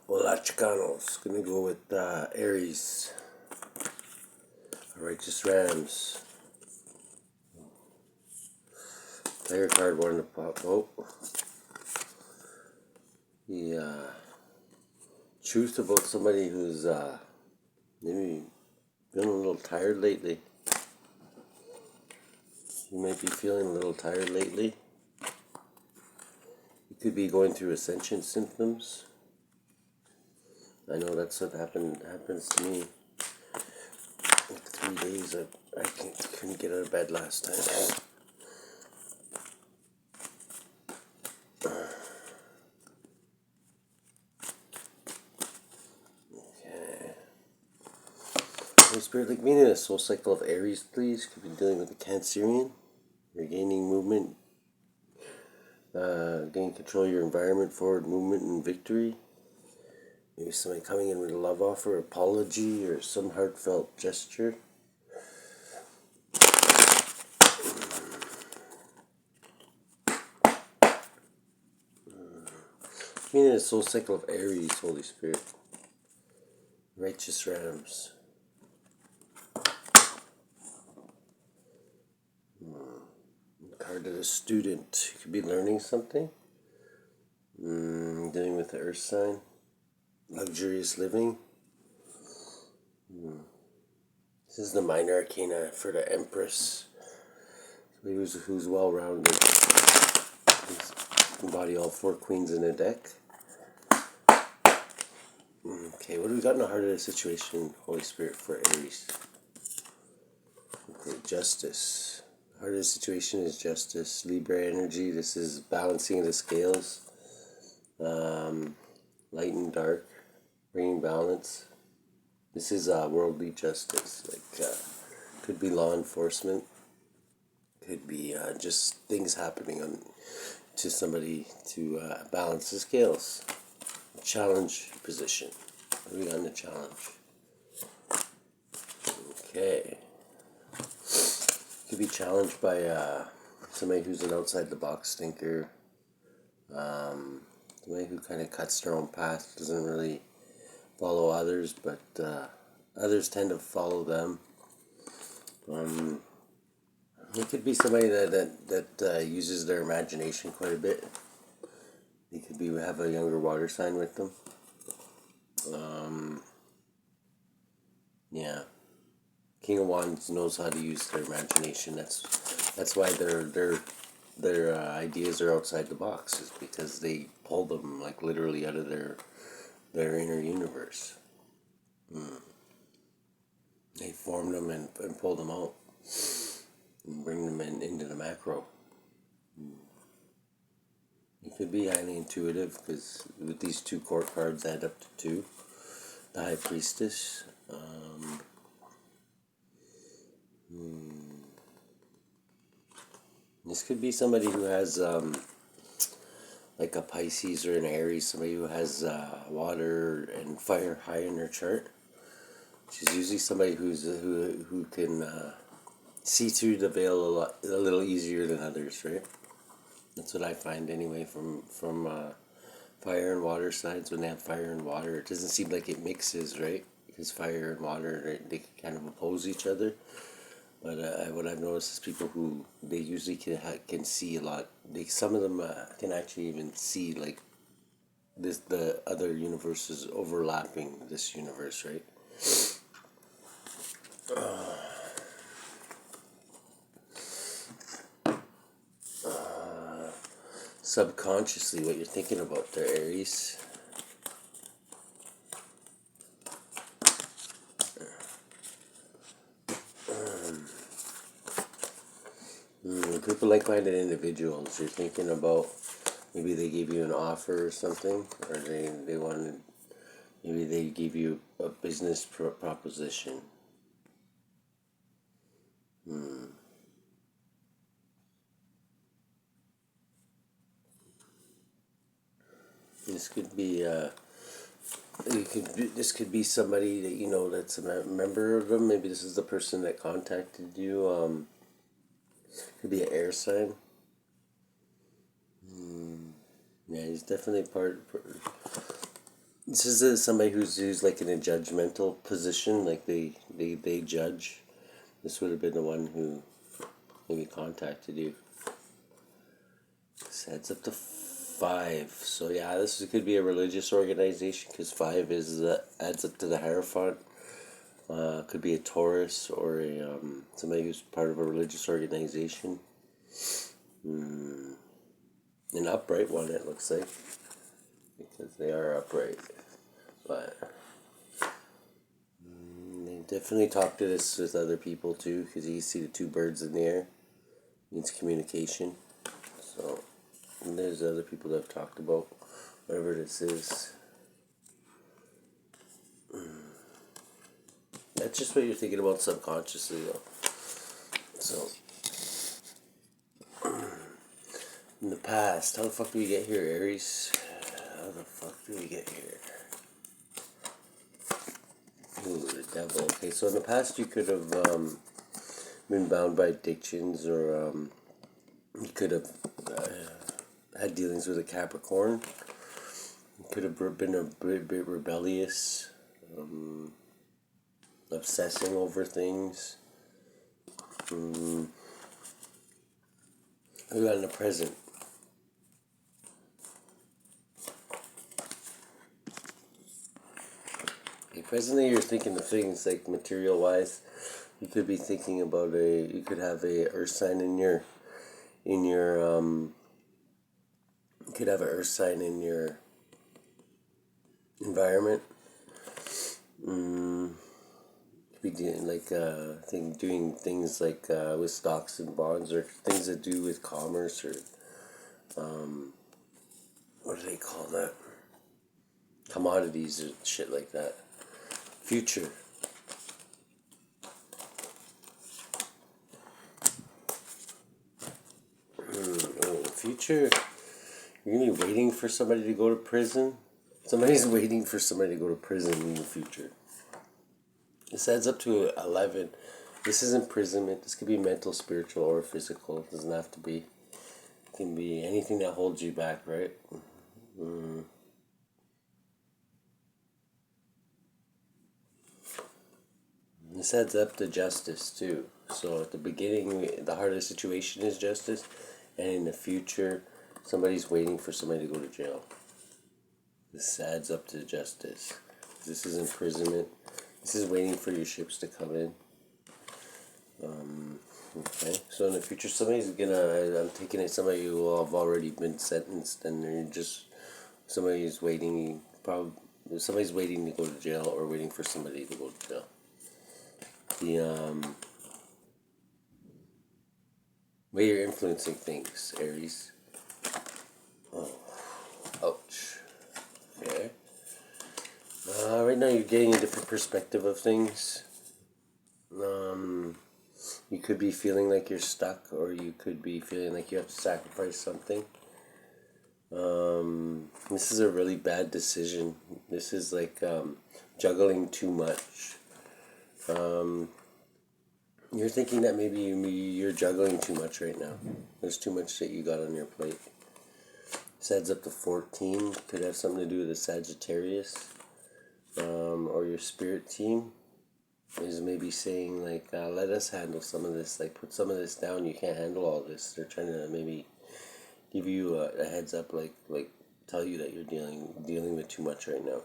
Hola Chicanos, gonna go with Aries, Righteous Rams. Player card wanted to pop. Oh, the truth about somebody who's maybe been a little tired lately. You might be feeling a little tired lately. You could be going through ascension symptoms. I know that's what happens to me. Like 3 days I couldn't get out of bed last time. Okay. Holy Spirit, like me in a soul cycle of Aries, please. Could be dealing with the Cancerian. You're gaining movement. Gain control of your environment, forward movement, and victory. Maybe somebody coming in with a love offer, apology, or some heartfelt gesture. Meaning a soul cycle of Aries, Holy Spirit. Righteous Rams. Card of the student. You could be learning something. Dealing with the earth sign. Luxurious living. This is the minor arcana for the Empress. Somebody who's well-rounded. Embody all 4 queens in a deck. Okay, what do we got in the heart of the situation, Holy Spirit, for Aries? Okay, justice. The heart of the situation is justice. Libra energy. This is balancing the scales. Light and dark. Bringing balance. This is worldly justice. Like, could be law enforcement. Could be just things happening to somebody to balance the scales. Challenge position. What do we got in the challenge? Okay. Could be challenged by somebody who's an outside the box thinker. Somebody who kind of cuts their own path, doesn't really follow others, but others tend to follow them. It could be somebody that uses their imagination quite a bit. They could have a younger water sign with them. Yeah, King of Wands knows how to use their imagination. That's why their ideas are outside the box, is because they pull them like literally out of their inner universe. They form them and pull them out and bring them into the macro. It could be highly intuitive, because with these 2 court cards add up to 2. The High Priestess. This could be somebody who has like a Pisces or an Aries, somebody who has water and fire high in their chart. Which is usually somebody who can see through the veil a little easier than others, right? That's what I find anyway from fire and water signs. When they have fire and water, it doesn't seem like it mixes, right? Because fire and water, they kind of oppose each other. But what I've noticed is people who they usually can see a lot. Some of them can actually even see like the other universes overlapping this universe, right? Subconsciously, what you're thinking about there, Aries. People like-minded individuals. You're thinking about, maybe they gave you an offer or something, or they wanted, maybe they gave you a business proposition. This could be this could be somebody that you know that's a member of them. Maybe this is the person that contacted you. Could be an air sign. Yeah, he's definitely part. This is somebody who's like in a judgmental position, like they judge. This would have been the one who maybe contacted you. This adds up to 5. So yeah, this could be a religious organization because 5 is adds up to the Hierophant. Could be a Taurus or a somebody who's part of a religious organization. An upright one, it looks like, because they are upright. But they definitely talk to this with other people too, because you see the 2 birds in the air. It means communication. So and there's other people that have talked about whatever this is. That's just what you're thinking about subconsciously, though. So in the past, how the fuck do we get here, Aries? How the fuck do we get here? Ooh, the devil. Okay, so in the past you could have been bound by addictions, or you could have had dealings with a Capricorn. You could have been a bit rebellious, obsessing over things. We got in the present. Presently, you're thinking of things like material-wise. You could be thinking about you could have a earth sign you could have an earth sign in your environment. Could be doing things like with stocks and bonds, or things that do with commerce, or what do they call that? Commodities or shit like that. Future. Future. You're gonna be waiting for somebody to go to prison. Somebody's waiting for somebody to go to prison in the future. This adds up to 11. This is imprisonment. This could be mental, spiritual, or physical. It doesn't have to be. It can be anything that holds you back, right? This adds up to justice too. So at the beginning, the heart of the situation is justice, and in the future, somebody's waiting for somebody to go to jail. This adds up to justice. This is imprisonment. This is waiting for your ships to come in. Okay, so in the future, somebody's gonna. I'm taking it. Somebody who will have already been sentenced, and they're just somebody's waiting. Probably somebody's waiting to go to jail, or waiting for somebody to go to jail. The way you're influencing things, Aries. Oh, ouch. Okay. Right now you're getting a different perspective of things. You could be feeling like you're stuck, or you could be feeling like you have to sacrifice something. This is a really bad decision. This is like juggling too much. You're thinking that maybe you're juggling too much right now. There's too much that you got on your plate. This adds up to 14. Could have something to do with a Sagittarius. Or your spirit team is maybe saying like, let us handle some of this. Like, put some of this down. You can't handle all this. They're trying to maybe give you a heads up, like tell you that you're dealing with too much right now.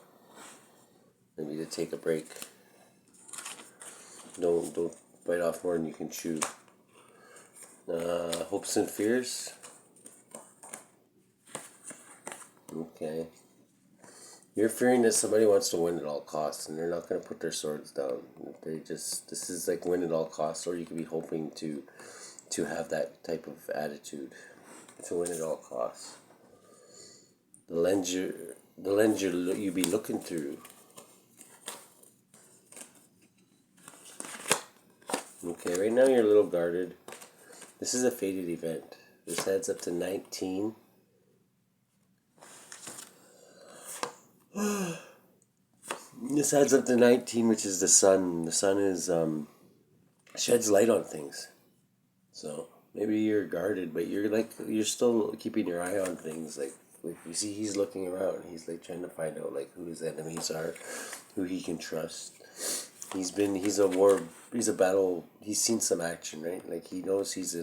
Maybe to take a break. Don't bite off more than you can chew. Hopes and fears. Okay. You're fearing that somebody wants to win at all costs, and they're not going to put their swords down. This is like win at all costs, or you could be hoping to have that type of attitude, to win at all costs. The lens you be looking through. Okay, right now you're a little guarded. This is a fated event. This adds up to 19. This adds up to 19, which is the sun. The sun is sheds light on things. So maybe you're guarded, but you're still keeping your eye on things. Like you see, he's looking around. He's like trying to find out like who his enemies are, who he can trust. He's a battle. He's seen some action, right? Like he knows he's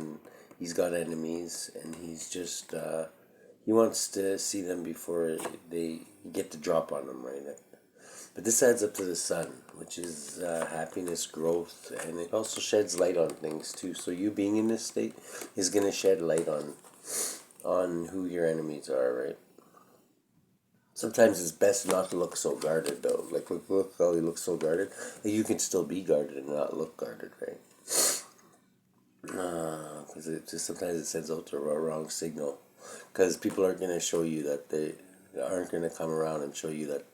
got enemies, and he's just he wants to see them before they get the drop on them, right? But this adds up to the sun, which is happiness, growth, and it also sheds light on things too. So you being in this state is gonna shed light on who your enemies are, right? Sometimes it's best not to look so guarded, though. Like, look how he looks so guarded. Like, you can still be guarded and not look guarded, right? Because sometimes it sends out the wrong signal. Because people aren't going to show you that they aren't going to come around and show you that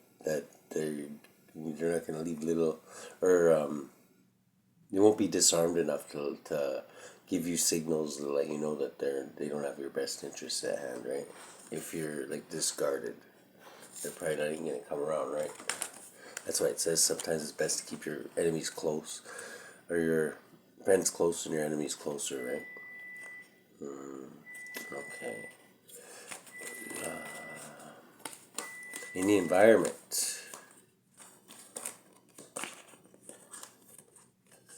they're not going to leave little, or you won't be disarmed enough to give you signals to let you know that they don't have your best interests at hand, right? If you're like discarded, they're probably not even going to come around, right? That's why it says sometimes it's best to keep your enemies close, or your friends close and your enemies closer, right? Okay. In the environment.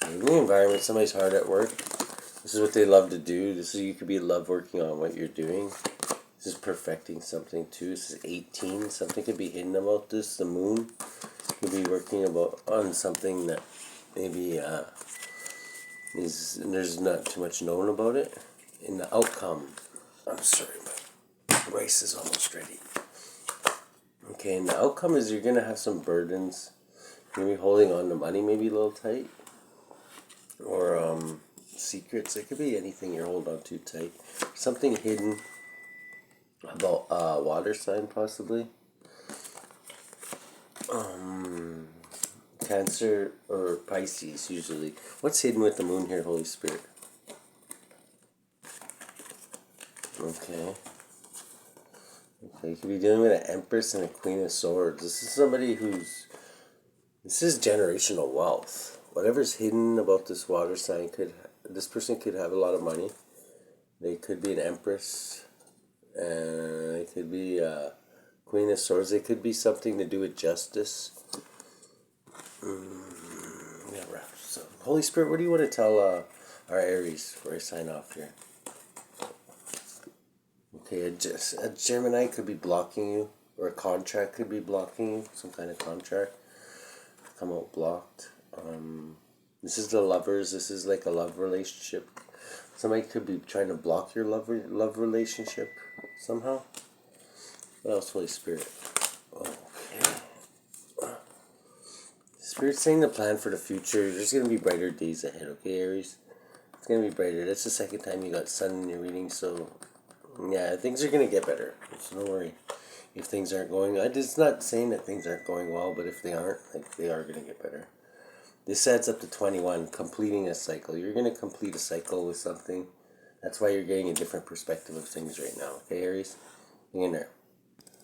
In the environment, somebody's hard at work. This is what they love to do. You could be love working on what you're doing. This is perfecting something too. This is 18. Something could be hidden about this. The moon could be working on something that maybe there's not too much known about it. In the outcome, I'm sorry, my rice is almost ready. Okay, and the outcome is you're gonna have some burdens. You're gonna be holding on to money maybe a little tight, or secrets. It could be anything you're holding on too tight. Something hidden about water sign possibly. Cancer or Pisces usually. What's hidden with the moon here, Holy Spirit? Okay. Okay, you could be dealing with an Empress and a Queen of Swords. This is somebody this is generational wealth. Whatever's hidden about this water sign this person could have a lot of money. They could be an Empress, and it could be a Queen of Swords. It could be something to do with justice. Yeah, so, Holy Spirit, what do you want to tell our Aries before I sign off here? Okay, a Gemini could be blocking you, or a contract could be blocking you. Some kind of contract come out blocked. This is the lovers. This is like a love relationship. Somebody could be trying to block your love relationship somehow. What else, Holy Spirit? Okay. Spirit's saying the plan for the future. There's going to be brighter days ahead, okay, Aries? It's going to be brighter. That's the second time you got sun in your reading, so yeah, things are going to get better. So don't worry if things aren't going. It's not saying that things aren't going well, but if they aren't, like, they are going to get better. This adds up to 21, completing a cycle. You're going to complete a cycle with something. That's why you're getting a different perspective of things right now, okay, Aries? Hang in there.